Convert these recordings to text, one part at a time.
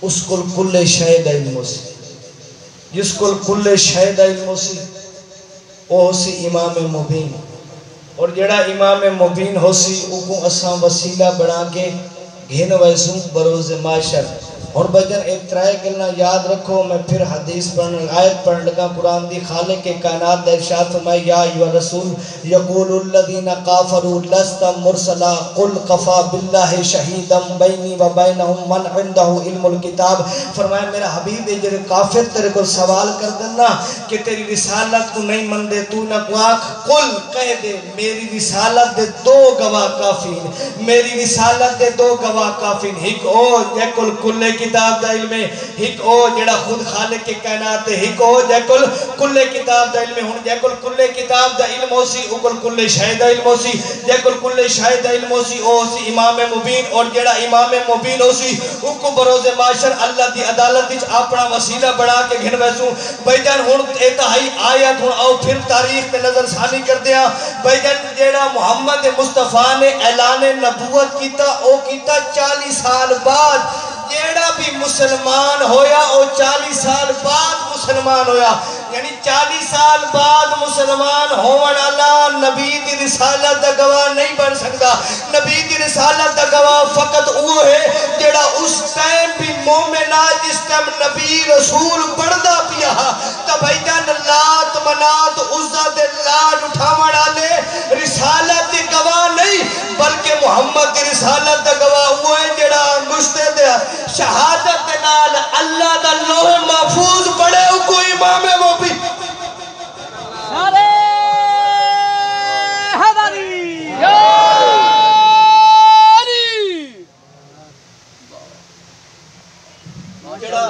اس کو کل شے دا علم سی، جس کو کل شے دا علم سی وہ سی امام مبین، اور جڑا امام مبین ہو سی وہ کو اساں وسیلہ بنا کے گھن ویسوں بروز معاشر۔ اور بجن ایک ترائے گلنا یاد رکھو، میں پھر حدیث پڑھنے آیت پڑھنے لگا قرآن دی، خالق کے کائنات دا ارشاد فرمائے یا ایھا رسول یقول الذین کافروا لست مرسلا قل کفی باللہ شہیدا بینی و بینہم من عندہ علم الکتاب۔ فرمایا میرا حبیب جڑے کافر تیرے کو سوال کر دینا کہ تیری رسالت تو نہیں من دے، تو نہ کو آنکھ قل کہہ دے میری رسالت دے دو گواہ کافی ہیں، میری رسالت دے دو گواہ کافی ہیں، ایک او جے کل کل کتاب دا علم ہے، ایک او جڑا خود خالق کے کائنات ہے، ایک او جے کل کتاب دا علم ہے۔ ہن جے کل کتاب دا علم ہو سی او کل شے دا علم ہو سی، جے کل شے دا علم ہو سی او سی امام مبین، اور جڑا امام مبین ہو سی او کو بروز معاشر اللہ دی عدالت وچ اپنا وسیلہ بنا کے گھن ویسوں۔ بھائی جان ہن انتہائی آیت ہن آؤ پھر تاریخ تے نظر ثانی کر دیا۔ بھائی جان جڑا محمد مصطفیٰ نے اعلان نبوت کیتا او کیتا 40 سال بعد، جیڑا بھی مسلمان ہویا او 40 سال بعد مسلمان ہویا، یعنی 40 سال بعد مسلمان ہونے والا نبی دی رسالت دا گواہ نہیں بن سکتا۔ نبی دی رسالت دا گواہ فقط وہ ہے جیڑا اس ٹائم بھی مومنہ جس ٹائم نبی رسول پڑھدا پیا تا بھائی جان لات منات عزہ دے لاڈ اٹھاون والے رسالت دی گواہ نہیں، بلکہ محمد دی رسالت دا گواہ وہ ہے جیڑا انگشتے دے شہادت نال اللہ دا لوح محفوظ پڑھے او کو امام مبین۔ نعرہ حیدری جڑا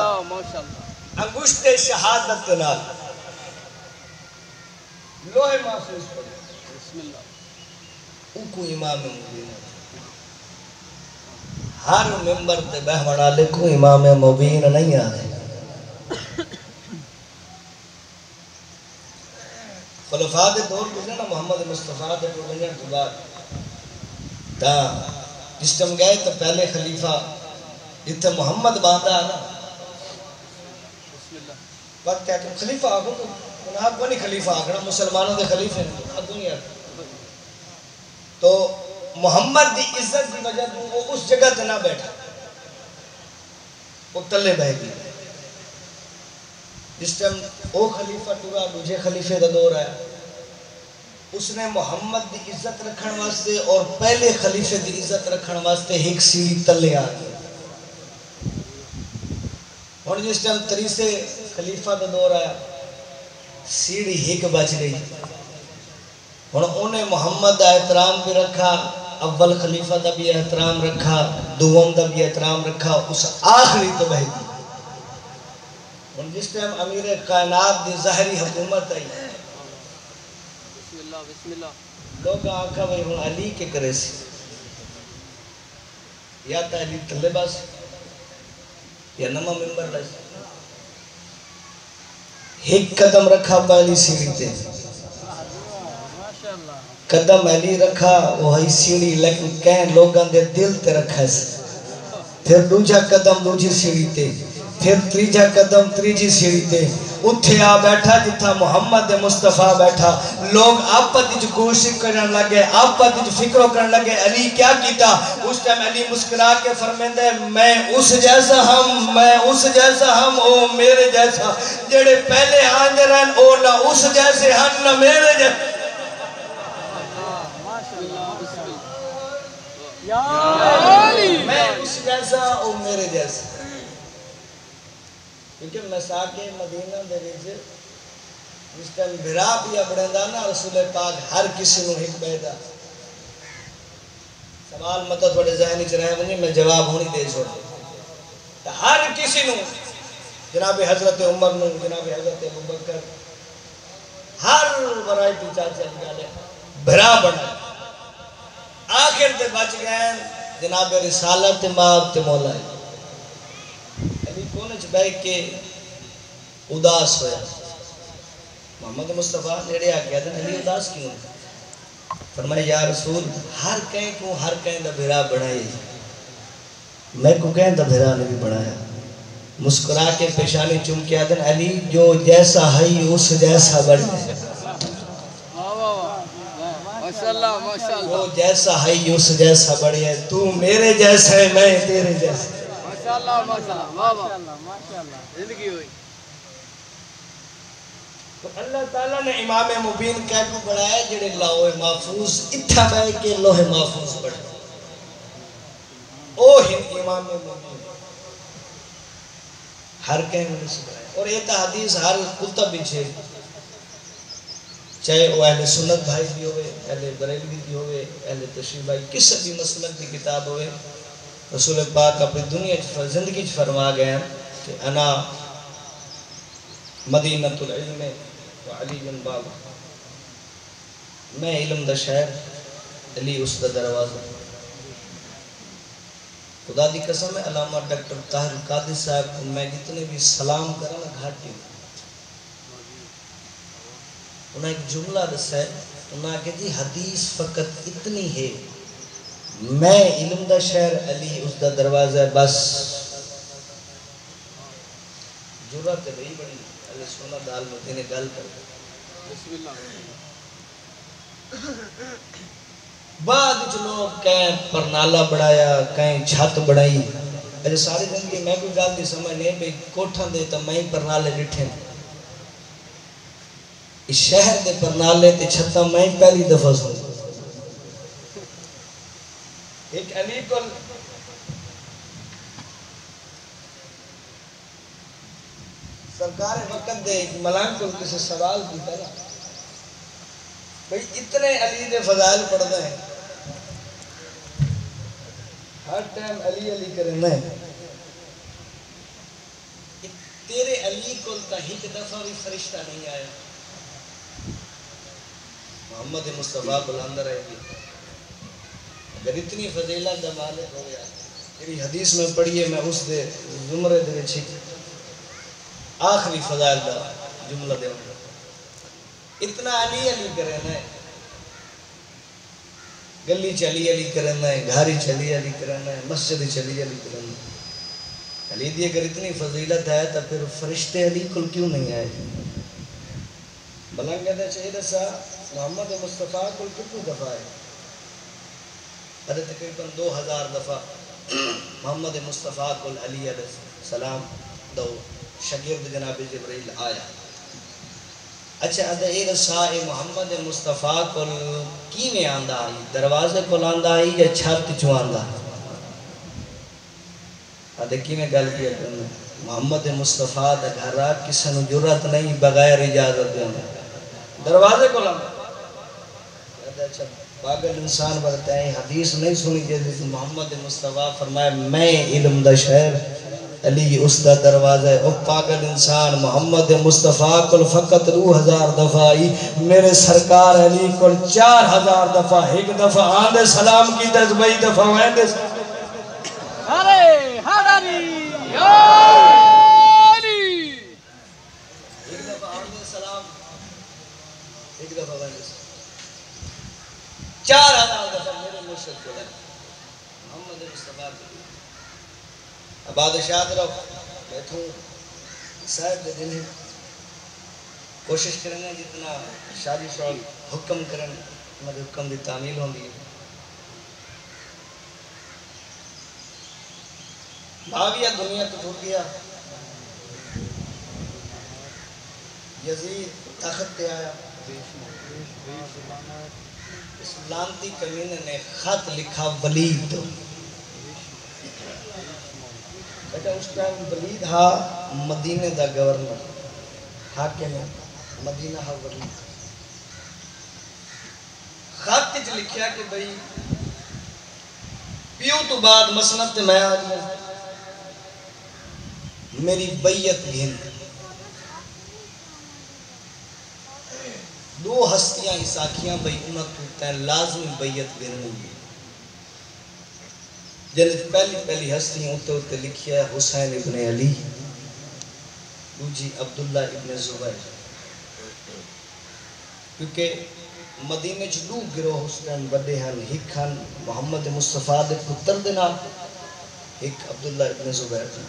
انگشت شہادت نال لوح محفوظ پڑھے بسم اللہ او کو امام مبین۔ ہر ممبر تے بہوان والے کو امام مبین نہیں آنے۔ خلفاء دے دور گزرے نا محمد مصطفیٰ دے ٹولنگن تو بعد تا جس ٹائم گئے تو پہلے خلیفہ جتنے محمد باندھا نا وقت ہے کہ خلیفہ آگو تو انہاں کو نہیں خلیفہ آگنا مسلمانوں دے خلیفہ دنیا تو محمد دی عزت دی وجہ وہ اس جگہ تے نہ بیٹھا، وہ تلے بہ گئی۔ جس ٹائم وہ خلیفہ ٹورا دوجے خلیفے دا دور آیا، اس نے محمد دی عزت رکھن واسطے اور پہلے خلیفے دی عزت رکھن واسطے ایک سیڑھی تلے آ گئی۔ اور جس ٹائم تریسے خلیفہ دا دور آیا سیڑھی ایک بچ گئی، اور انہیں محمد دا احترام بھی رکھا، اول خلیفہ دا بھی احترام رکھا، دوم دا بھی احترام رکھا، اس آخری تو بہ گئی۔ اور جس ٹائم امیر کائنات دی ظاہری حکومت آئی بسم اللہ لوگ آنکھا بھئی ہوں علی کے کرے سی یا تا علی تلے باس یا نمہ ممبر لائے ایک قدم رکھا پہلی سیڑھی تے، قدم علی رکھا وہی سیڑھی لیکن کہیں لوگاں دے دل تے رکھا ہے، پھر دوجہ قدم دوجی سیڑھی تے، پھر تریجہ قدم تریجی سیڑھی تے، اتھے آ بیٹھا جتھا محمد مصطفیٰ بیٹھا۔ لوگ آپت جو کوشش کرنے لگے، آپت جو فکروں کرنے لگے علی کیا کیتا؟ اس ٹائم علی مسکرا کے فرمیندے میں اس جیسا ہم او میرے جیسا، جڑے پہلے آندے رہن او نہ اس جیسے ہن نہ میرے جیسے۔ میں اس جیسا او میرے جیسا، کیونکہ مساکے مدینہ دے وچ جس ٹائم بھرا پیا بڑھندا نا رسول پاک ہر کسی نو ایک بیدا سوال مطلب تھوڑے ذہن وچ رہے ونجے میں جواب ہونی دے چھوڑ تے ہر کسی نو جناب حضرت عمر نو جناب حضرت ابوبکر ہر ورائٹی چاچا نکالے بھرا بنا آخر تے بچ گئے جناب رسالت ماب تے مولا علی کونچ بے کے اداس ہویا محمد مصطفیٰ نیڑے آ گیا تھا علی اداس کیوں فرمایا یا رسول ہر کہیں کو ہر کہیں دا بھرا بنائی میں کو کہیں دا بھرا نہیں بنایا مسکرا کے پیشانی چوم کے آدن علی جو جیسا ہے اس جیسا بڑھ جائے جو جیسا ہے اس جیسا بڑھ جائے تو میرے جیسا ہے میں تیرے جیسا ماشاءاللہ ماشاءاللہ زندگی ہوئی تو اللہ تعالیٰ نے امام مبین کہہ کو بڑھایا جڑے لوح محفوظ اتھا بے کے لوح محفوظ بڑھے او ہن امام مبین ہر کہیں میں سے بڑھائے اور یہ حدیث ہر کتب بھی چاہے وہ اہل سنت بھائی بھی ہوئے اہل بریلوی بھی ہوئے اہل تشریح بھائی کس بھی مسلک کی کتاب ہوئے رسول پاک اپنی دنیا زندگی فرما گئے ہیں کہ انا مدینۃ العلم و علی بن بابا میں علم دا شہر علی اس دا دروازہ خدا دی قسم ہے علامہ ڈاکٹر طاہر القادری صاحب کو میں جتنے بھی سلام کرنا گھاٹی ہوں انہیں ایک جملہ رسا ہے انہیں کہا جی حدیث فقط اتنی ہے میں علم دا شہر علی اس دا دروازہ ہے بس جرات ہے بھئی بڑی علی سونا دال مدینے گل کر بسم اللہ بعد جو لوگ کہیں پرنالہ بڑھایا کہیں چھت بڑھائی ایسے ساری زندگی میں کوئی گال دی سمجھ نہیں بھئی کوٹھاں دے تا میں پرنالے ڈٹھیں اس شہر دے پرنالے تے چھتا میں پہلی دفعہ سن ایک علی کو سرکار وقت دے ایک ملان کو کسی سوال کی پہلا بھئی اتنے علی دے فضائل پڑھ دے ہیں ہر ٹائم علی علی کرنا ہے تیرے علی کو تا ہیک دفعہ بھی فرشتہ نہیں آیا محمد مصطفیٰ بلاندر ہے اگر اتنی فضیلت دا مالک ہو گیا میری حدیث میں پڑھیے میں اس دے زمرے دے چھک آخری فضائل دا جملہ دے اتنا علی علی کرنا ہے گلی چلی علی کرنا ہے گھاری چلی علی کرنا ہے مسجد چلی علی کرنا ہے علی دی اگر اتنی فضیلت ہے تو پھر فرشتے علی کل کیوں نہیں آئے بلنگ کہتا چاہیے دسا محمد مصطفیٰ کل کتنی دفعہ ہے ادھے تقریباً 2000 دفعہ محمد مصطفیٰ کل علی علیہ السلام دو شگرد جناب جبرائیل آیا اچھا ادھے اے رسا محمد مصطفیٰ کل کی میں آندہ آئی دروازے کل آندہ آئی یا چھت چو آندہ ادھے کی میں گل کیا کرنا محمد مصطفیٰ دا گھر رات کسی نے جرات نہیں بغیر اجازت دینا دروازے کل آندہ اچھا پاگل انسان بڑھتا ہے حدیث نہیں سنی جیسے محمد مصطفیٰ فرمائے میں علم دا شہر علی اس دا دروازہ ہے او پاگل انسان محمد مصطفیٰ کل فقط 2000 دفعہ آئی میرے سرکار علی کل 4000 دفعہ ایک دفعہ آندے سلام کی دزبئی دفعہ آندے ارے حضری یا علی ایک دفعہ آندے سلام ایک دفعہ آندے سلام 4000 دفعہ میرے مرشد کو لگا محمد مصطفیٰ کو بادشاہ رہو بیٹھوں صاحب دے دن کوشش کرنا جتنا شادی شعال حکم کرنا ہمارے حکم دی تعمیل ہوں دی معاویہ دنیا تو ٹوٹ گیا یزید تخت پہ آیا اس لانتی کمینے نے خط لکھا ولید بیٹا اس ٹائم ولید ہا مدینہ دا گورنر حاکم مدینہ ہا ولید خط کچھ لکھیا کہ بھئی پیو تو بعد مسند میں آ گیا میری بیعت گھن دو ہستیاں اساکیاں بھئی انہاں تو لازمی بیعت گھن ہوگی جنت پہلی ہستی ہیں ہوتے لکھیا ہے حسین ابن علی دوجی عبداللہ ابن زبیر کیونکہ مدینہ چلو گروہ حسین بڑے ہیں ایک ہیں محمد مصطفیٰ دے پتر دینا ایک عبداللہ ابن زبیر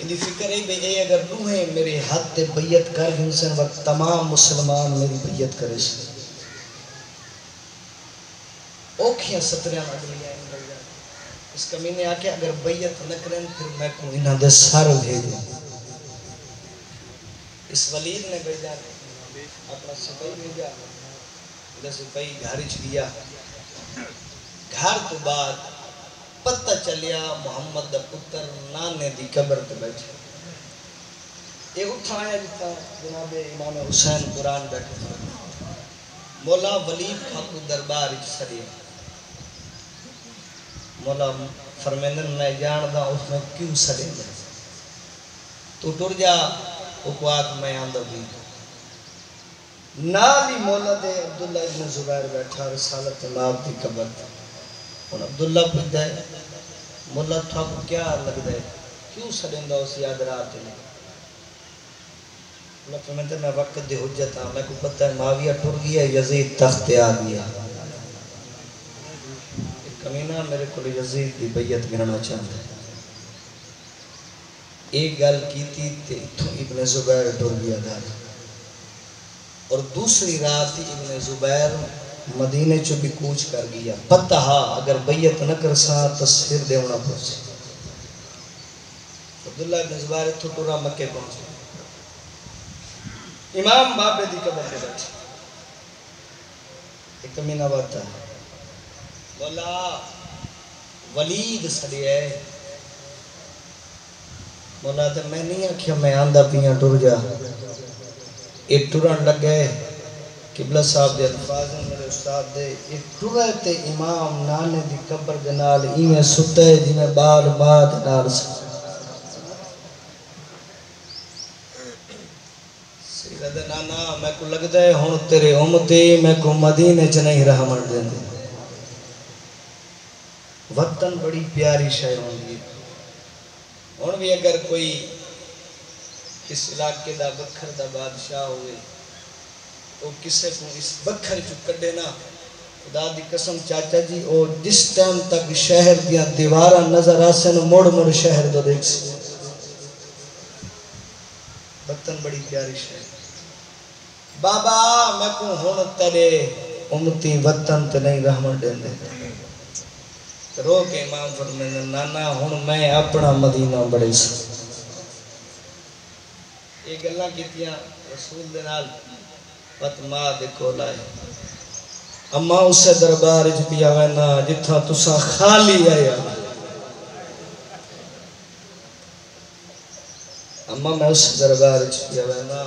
اندی فکر ہے بھئی اے اگر روحیں میرے حد تے بیعت کر گنسن وقت تمام مسلمان میری بیعت کرے سے اوکھیاں ستریاں اگلیاں اس کمینے آکے اگر بیعت نہ کریں پھر میں کو انہاں دے سار بھیجیں اس ولید نے بھیجا اپنا سپاہی بھیجا جیسے سپاہی گھارچ گیا گھر تو بعد پتہ چلیا محمد دا پتر نانے دی قبر تے بیٹھے یہ اٹھایا جتا جناب امام حسین قرآن بیٹھے مولا ولید خاکو دربار سڑیا مولا فرمیندن میں جاندہ اس میں کیوں سڑے جائے تو ٹر جا اکوات میں آندہ بھی نالی مولا دے عبداللہ ابن زبیر بیٹھا رسالت امام دی قبر اور عبداللہ پوچھتا ہے مولا تھا کو کیا لگ دے کیوں سڑندہ اس یاد رات میں اللہ فرمائتے ہیں میں وقت دے حجت ہاں میں کو پتہ ہے معاویہ ٹر گیا یزید تخت آ گیا ایک کمینہ میرے کو یزید دی بیعت گرنا چاہتا ہے ایک گل کی تھی تو ابن زبیر ٹر گیا گھر اور دوسری رات ابن زبیر مدینے چو بھی کوچ کر گیا پتہ ہاں اگر بیعت نہ کر سا تصویر دیونا پہنچے عبداللہ ابن زبیر تو ٹورا مکے پہنچے امام بابے دی قبر کے بیٹھے ایک کمینہ باتا ہے مولا ولید سڑی ہے مولا تے میں نہیں آکھیا میں آندہ پیاں ٹر جا ایک ٹران لگ گئے قبلہ صاحب دے الفاظ ہیں میرے استاد دے ایک ٹرے تے امام نانے دی قبر دے نال ایمیں ستے جنہیں بال ماد نال سیدہ نانا میں کو لگ دے ہون تیرے امتی میں کو مدینے چ نہیں رہا مر دیں دے وطن بڑی پیاری شے ہوں گی ہون بھی اگر کوئی اس علاقے دا بکھر دا بادشاہ ہوئے تو کسے کو اس بکھر چو کڑے نا خدا دی قسم چاچا جی اور جس ٹائم تک شہر دیا دیوارہ نظر آسن موڑ موڑ شہر دو دیکھ سے وطن بڑی پیاری شہر بابا میں کو ہون تیرے امتی وطن تے نہیں رحمت دیں دے رو کے امام فرمائے نانا ہون میں اپنا مدینہ بڑے سے ایک اللہ کیتیاں رسول دنال فتما دیکھو لائے اما اسے دربار جتیا وینا جتھا تسا خالی آیا اما میں اسے دربار جتیا وینا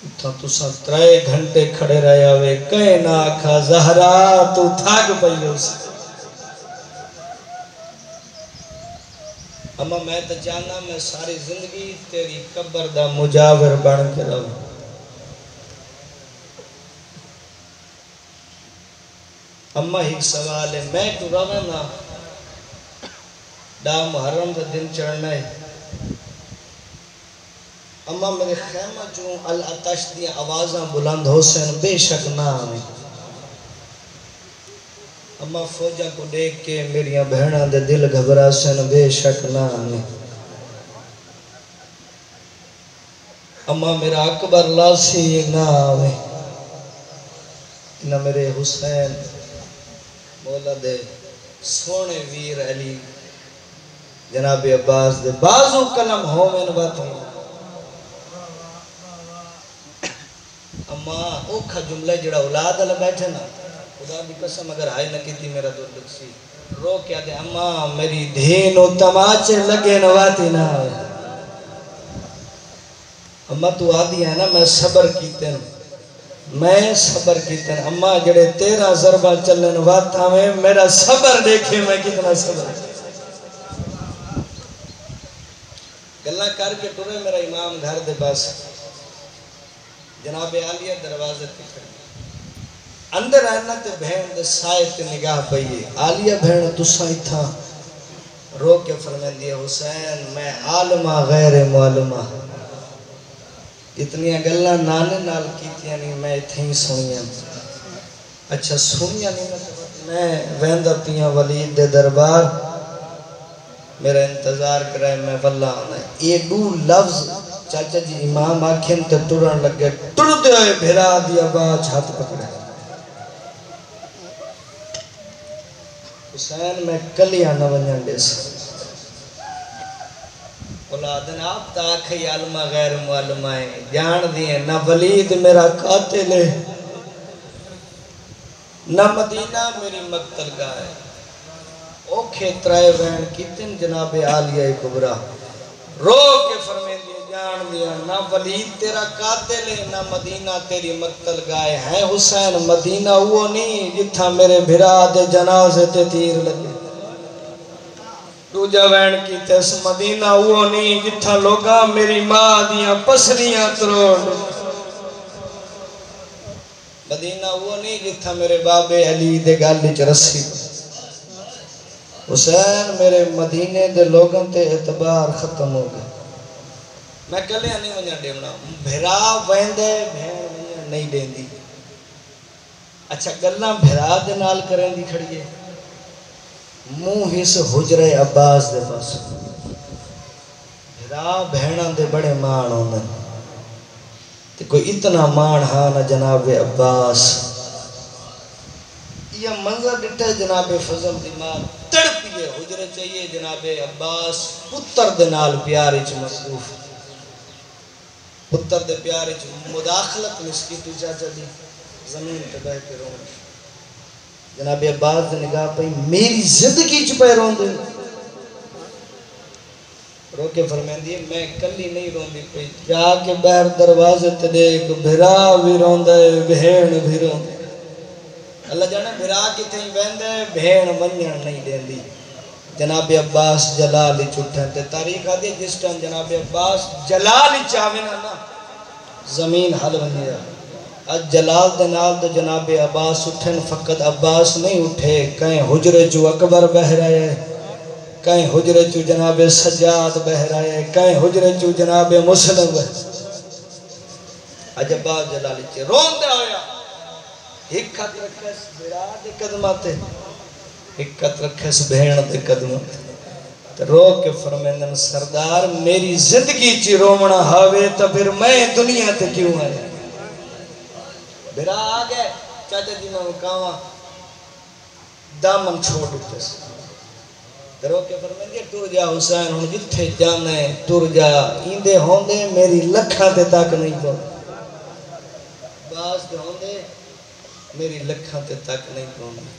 جتھا تسا 3 گھنٹے کھڑے رہا وے کہیں نہ آکھا زہرا تو تھاک پئی اسے اما میں تو جانا میں ساری زندگی تیری قبر دا مجاور بن کے رہوں اما ایک سوال ہے میں تو رونا دا محرم دا دن چڑھنا ہے اما میرے خیمہ جو الاتش دیا آوازاں بلند حسین بے شک نہ آنے اما فوجہ کو دیکھ کے میریاں بہنہ دے دل گھبرا سن بے شک نہ آنے اما میرا اکبر لاسی نہ آوے نہ میرے حسین مولا دے سونے ویر علی جناب عباس دے بازو کلم ہو میں نباتی اما اوکھا جملہ جڑا اولاد اللہ بیٹھے نا خدا دی قسم اگر ہائے نہ کیتی میرا دور لکسی رو کیا دے اما میری دھین و تماچے لگے نواتی نہ آئے اما تو آدھی ہے نا میں صبر کیتے میں صبر کیتے اما جڑے 13 ضربہ چلنے نواتا میں میرا صبر دیکھے میں کتنا صبر گلہ کر کے ٹورے میرا امام گھر دے پاس جناب عالیہ دروازے پہ کھڑی اندر آنا تے بہن دے سائے تے نگاہ پئیے عالیہ بہن تساں تھا رو کے فرمائے دیا حسین میں عالمہ غیر معلومہ اتنی گلہ نانے نال کیتیاں نہیں میں اتھے ہی سنیاں اچھا سنیاں نہیں میں ویندہ پیاں ولید دے دربار میرا انتظار کرائے میں واللہ آنا ہے. یہ دو لفظ چاچا جی امام آکھیں تے ٹرن لگے ٹر دے ہوئے بھرا دی آواز ہاتھ پکڑے. حسین میں کلیاں نہ ونجن دے سے اولادن آپ تاکھئی علمہ غیر معلومائیں جان دیئے نہ ولید میرا قاتل ہے نہ مدینہ میری مقتل گاہ ہے. اوکھے ترائے وین کتن جناب عالیہ کبرا رو کے فرمین دیئے جان دیا نہ ولید تیرا قاتل ہے نہ مدینہ تیری مقتل گاہ ہے. حسین مدینہ وہ نہیں جتھا میرے بھرا دے جنازے تے تیر لگے. دوجہ وین کی تیس مدینہ وہ نہیں جتھا لوگاں میری ماں دیاں پسلیاں تروڑ. مدینہ وہ نہیں جتھا میرے بابے علی دے گالی چرسی. حسین میرے مدینے دے لوگوں تے اعتبار ختم ہو گئے. میں کلے نہیں ونجا ڈیمنا بھرا ویندے بھین ونجا نہیں دین دی. اچھا گلنا بھرا دے نال کریں دی کھڑیے منہ ہی سے حجرے عباس دے پاس بھرا بھینا دے بڑے مان ہوندے تے کوئی اتنا مان ہاں نہ جناب عباس. یہ منظر ڈٹھے جناب فضل دی ماں تڑپیے حجرے چاہیے جناب عباس پتر دے نال پیاری چ مصروف پتر دے پیاری چ مداخلت نسکی تو چاچا دی زمین تے بہ کے رون. جناب عباس دے نگاہ پہ میری زندگی چ پہ رون دے رو کے فرمین دیئے میں کلی نہیں رون دی پہ جا کے بہر دروازے تے دیکھ بھرا بھی رون دے بھیڑ بھی رون دے. اللہ جانے بھرا کی تھیں بیندے بھیڑ منجن نہیں دین دی. جناب عباس جلالی چھٹھیں تے تاریخ آدھی جس ٹائم جناب عباس جلالی چاہوینا نا زمین حل بنی جا. آج جلال دنال دو جناب عباس اٹھیں فقط عباس نہیں اٹھے کہیں حجر جو اکبر بہ رہے ہیں کہیں حجر جو جناب سجاد بہ رہے ہیں کہیں حجر جو جناب مسلم بہ. آج عباس جلالی چھے رون دے ہویا حکت رکھس بھرا دے قدماتے حکت رکھس بھین دے قدماتے رو کے فرمیندن سردار میری زندگی چی رومنا ہاوے تا پھر میں دنیا تے کیوں آیا. بھرا آگئے چاچا جی میں مکاواں دامن چھوڑ دیتے سے رو کے فرمیندن ٹور جا حسین ہون جتھے جانے ٹور جا ایندے ہوندے میری لکھاں تے تاک نہیں پہو باز دے ہوندے میری لکھاں تے تک نہیں پہنگی.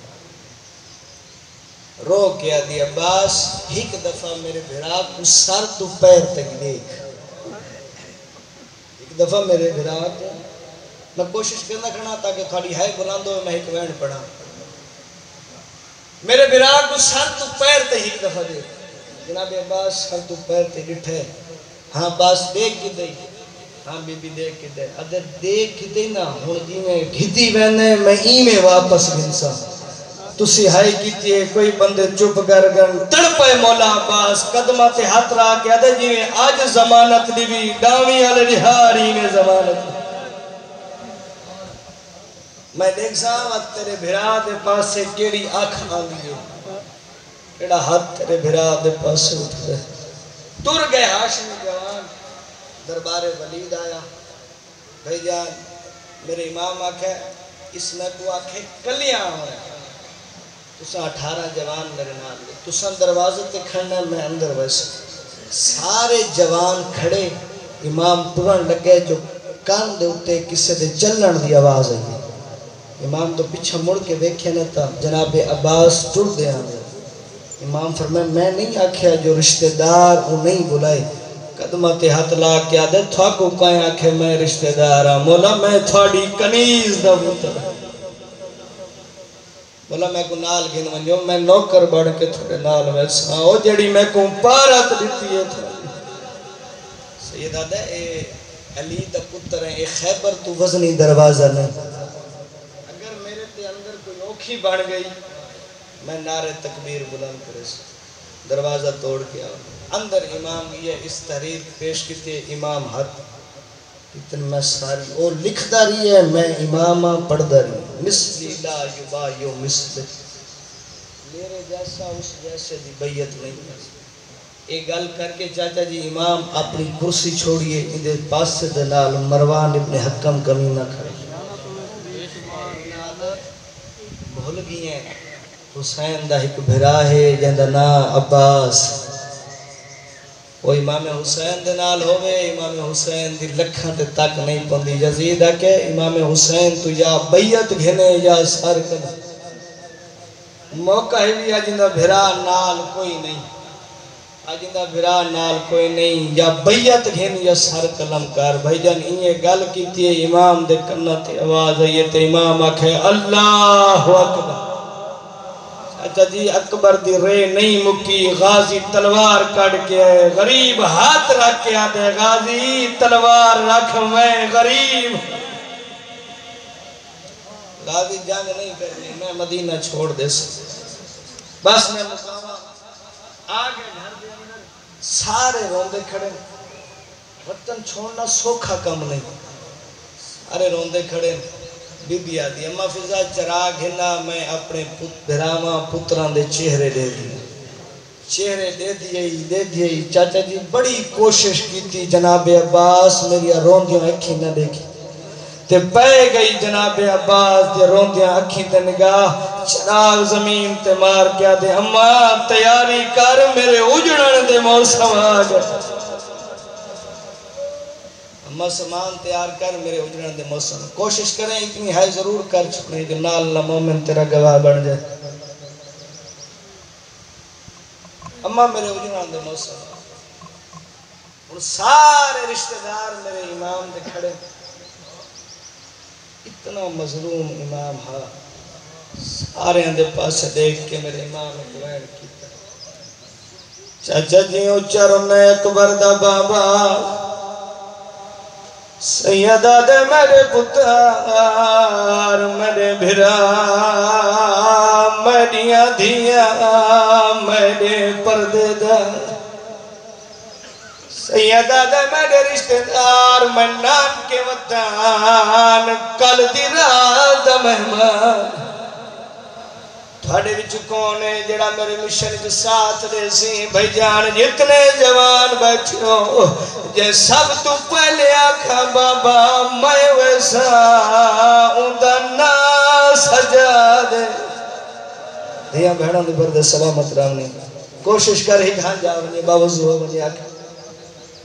رو کیا دی عباس ایک دفعہ میرے بھرا کو سر تو پیر تک دیکھ. ایک دفعہ میرے بھرا کو میں کوشش کرنا کرنا تاکہ تھوڑی ہے بلاندو میں ایک وین پڑھا. میرے بھرا کو سر تو پیر تک ایک دفعہ دیکھ. جناب عباس سر تو پیر تک ڈٹھے ہاں باس دیکھ کی دی ہاں بی بی دیکھ کی دے ادھر دیکھ کی دی نا ہون جی میں گھتی بہنے میں میں واپس گھنسا تسی ہائی کیتی ہے کوئی بندے چپ کر گن تڑپے مولا عباس قدمہ تے ہاتھ رہا کیا دے جی میں آج زمانت لیوی ڈاوی آلے رہاری میں زمانت میں دیکھ سامت تیرے بھرا دے پاس سے کیڑی آنکھ آنگی ہے کیڑا ہاتھ تیرے بھرا دے پاس سے اٹھ دے تر گئے ہاشمی جوان دربار ولید آیا بھائی جان میرے امام آکھے اس میں کو آکھے کلیاں ہوئے تساں 18 جوان میرے نام لے تساں دروازے تے کھڑنا میں اندر ویسے سارے جوان کھڑے امام ٹرن لگے جو کان دے اتے کسے دے چلن دی آواز ہے. امام تو پیچھے مڑ کے دیکھے نہ تھا جناب عباس ٹر دے آنے. امام فرمائے میں نہیں آکھیا جو رشتہ دار وہ نہیں بلائے قدمہ تے ہاتھ لا کیا دے تھا کو کہیں آکھے میں رشتہ دارا مولا میں تھوڑی کنیز دا بوتر مولا میں کو نال گھن ونجو میں نوکر بڑھ کے تھوڑے نال ویسا او جڑی میں کو پارت دیتی ہے تھوڑی سیدہ دے اے علی دا پتر ہیں اے خیبر تو وزنی دروازہ نہیں اگر میرے تے اندر کوئی اوکھی بڑھ گئی میں نعرے تکبیر بلند کرے سے دروازہ توڑ کے آؤں اندر امام یہ اس تحریر پیش کیتے امام حد اتن میں ساری اور لکھ داری ہے میں امامہ پڑھ داری مثلی لا یبایو مثل میرے جیسا اس جیسے دی بیعت نہیں ہے ایک گل کر کے چاچا جی امام اپنی کرسی چھوڑیے اندے پاس دلال مروان ابن حکم کمی نہ کھڑے بھول گئی ہیں حسین دا ایک بھرا ہے جندہ نا عباس وہ امام حسین دے نال ہوئے امام حسین دی لکھاں تے تک نہیں پندی یزید ہے کہ امام حسین تو یا بیعت گھنے یا سر کن موقع ہی بھی جندہ بھرا نال کوئی نہیں آجندہ بھرا نال کوئی نہیں یا بیعت گھن یا سر کلم کار بھائی جان انہیں گل کی تھی امام دے کرنا تے آواز آئیے تے امام آکھے اللہ اکبر اچھا جی اکبر دی رے نہیں مکی غازی تلوار کڑ کے آئے غریب ہاتھ رکھ کے آدھے غازی تلوار رکھ میں غریب غازی جنگ نہیں کرنی میں مدینہ چھوڑ دے سکتا بس میں مقامہ آگے گھر دے اندر سارے روندے کھڑے وطن چھوڑنا سوکھا کم نہیں سارے روندے کھڑے بی بی آدھی اما فضا چراغ ہنا میں اپنے بھراما پتران دے چہرے دے دیئے چہرے دے دیئے چاچا جی بڑی کوشش کی تھی جناب عباس میری روندیوں اکھی نہ دیکھی تے پہ گئی جناب عباس دے روندیاں اکھی تے نگاہ چراغ زمین تے مار کیا دے اما تیاری کر میرے اجڑن دے موسم آگا اما سامان تیار کر میرے اجڑن دے موسم کوشش کریں اتنی ہائی ضرور کر چکنے کہ نال اللہ مومن تیرا گواہ بن جائے اما میرے اجڑن دے موسم اور سارے رشتہ دار میرے امام دے کھڑے اتنا مظلوم امام ہاں سارے اندے پاس دیکھ کے میرے امام اکبر کیتا چاچا جی اچھر میں اکبر دا بابا سیدہ دے میرے پتار میرے بھرا میڈیاں دھیا میرے پردے دا سیدہ دے میرے رشتہ دار میں نان کے وطان کل دی رات مہمان تھوڑے وچ کون ہے جڑا میرے مشن کے ساتھ دے سی بھائی جان جتنے جوان بیٹھو جے سب تو پہلے آکھا بابا میں ویسا اندہ نا سجا دے دیا بہنوں دے بردے سلامت رامنی کوشش کر ہی کھان جا ونی باوضو ہو ونی آکھا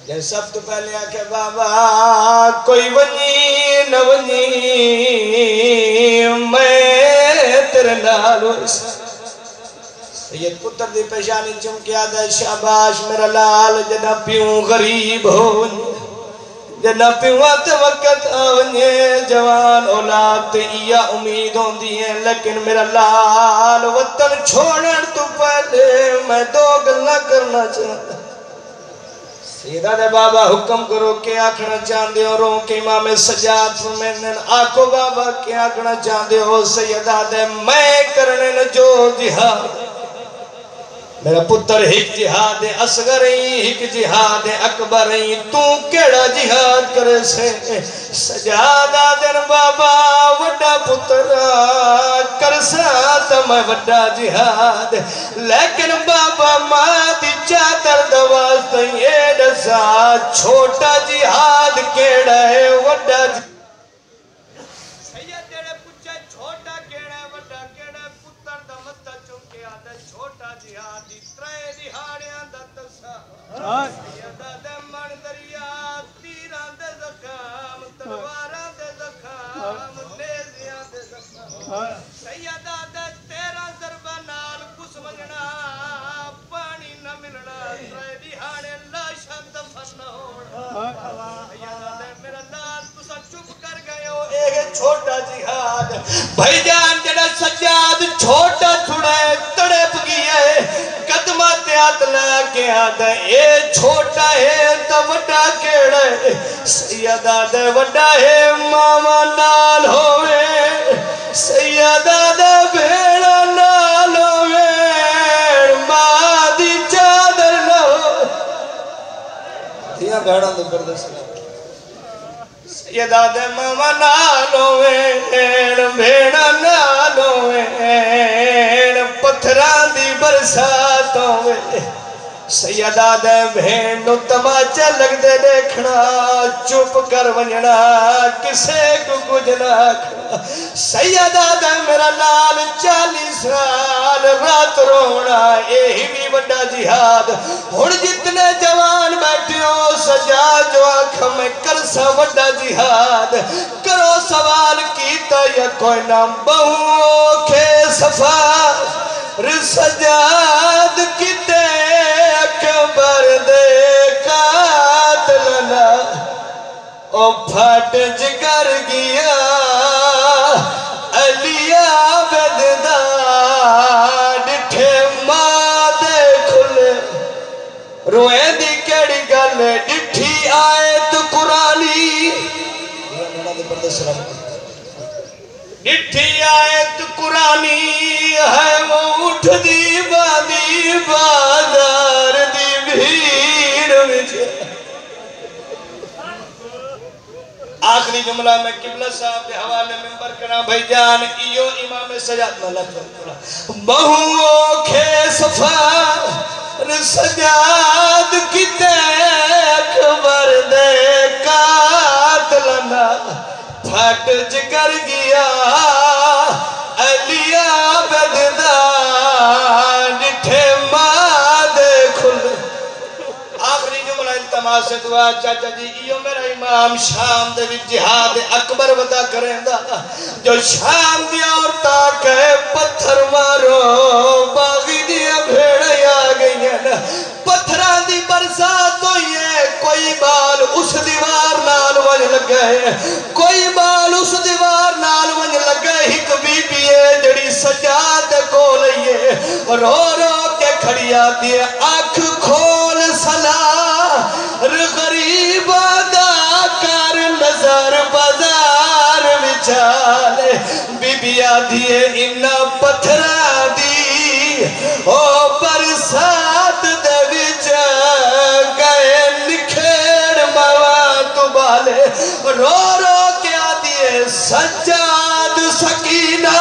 جے سب تو پہلے آکھا بابا کوئی ونی نہ ونی میں تیرے نالو سید پتر دی پیشانی چمکیا دے شاباش میرا لال جنا پیوں غریب ہو جنا پیوں آتے وقت آونی جوان اولاد تے یا امید ہوں دیئے لیکن میرا لال وطن چھوڑن تو پہلے میں دو گلنا کرنا چاہتا سیدہ دے بابا حکم کرو کہ آکھنا چاندے ہو رو کہ امام سجاد فرمینن آکھو بابا کہ آکھنا چاندے ہو سیدہ دے میں کرنے جو جہاد میرا پتر ایک جہاد اصغر ایک جہاد اکبر تو کیڑا جہاد کرے سے سجادہ دن بابا وڈا پتر کرسا تا میں وڈا جہاد لیکن بابا ماں دی چادر دواز تو یہ دسا چھوٹا جہاد کیڑا ہے وڈا جہاد سیدہ دے من دریا تیران دے زخام تلواران دے زخام نیزیاں دے زخام سیدہ دے تیرا ضربہ نال کس منگنا پانی نہ ملنا ترے دیہانے لاشاں دفن نہ ہونا سیدہ دے میرا نال تسا چپ کر گئے ہو ایک چھوٹا جہاد بھائی جان جڑا سجاد چھوٹا چھڑائے تڑپ گیا ہے قدمہ تیات لگے آدھا اے چھوٹا ہے تا وڈا کیڑا ہے سیدہ دے وڈا ہے ماما نال ہوئے سیدہ دے بھیڑا نال ہوئے ماں دی چادر لو دیا بھیڑا دے بردے سلام سیدہ دے ماما نال ہوئے بھیڑا نال ہوئے پتھران دی برسات ہوئے سیدہ دے بھین نو تماچا لگ دے دیکھنا چپ کر ونجنا کسے کو کچھ نہ کھنا سیدہ دے میرا لال 40 سال رات رونا یہی بھی بڑا جہاد ہن جتنے جوان بیٹھے ہو سجا جو آنکھ میں کرسا بڑا جہاد کرو سوال کیتا یا کوئی نام بہو کے صفا سجاد کتے اکبر دے قاتلنا او پھٹ جگر گیا علی عابد دا ڈٹھے ماں دے کھلے روئے دی کیڑی گل ڈٹھی آیت قرآنی ڈٹھی آیت قرآنی ہے وہ اٹھ دی بادی بازار دی بھیڑ مجھے آخری جملہ میں قبلہ صاحب دے حوالے ممبر کرنا بھائی جان ایو امام سجاد ملک بہو کھے صفار سجاد کتے اکبر دے قاتلنا پھٹ جگر گیا علی عابد دا ڈٹھے ماں دے کھل آخری جملہ التماس دعا چاچا جی ایو میرا امام شام دے بھی جہاد اکبر ودا کریں دا جو شام دی عورتاں کہے پتھر مارو باغی دیا بھیڑے آ گئی ہیں پتھران دی برسات ہوئی ہے کوئی بال اس دیوار نال وج لگے کوئی بال اس دیوار نال وج لگے ہک بی بی ہے جڑی سجاد کو لئیے رو رو کے کھڑی آتی ہے آنکھ کھول سلا غریب ادا کر نظر بازار وچالے بی بی آتی ہے انہ پتھرہ دی او برسات دے وچ گئے نکھیڑ مواد بالے رو رو کے آتی ہے سجاد سکینہ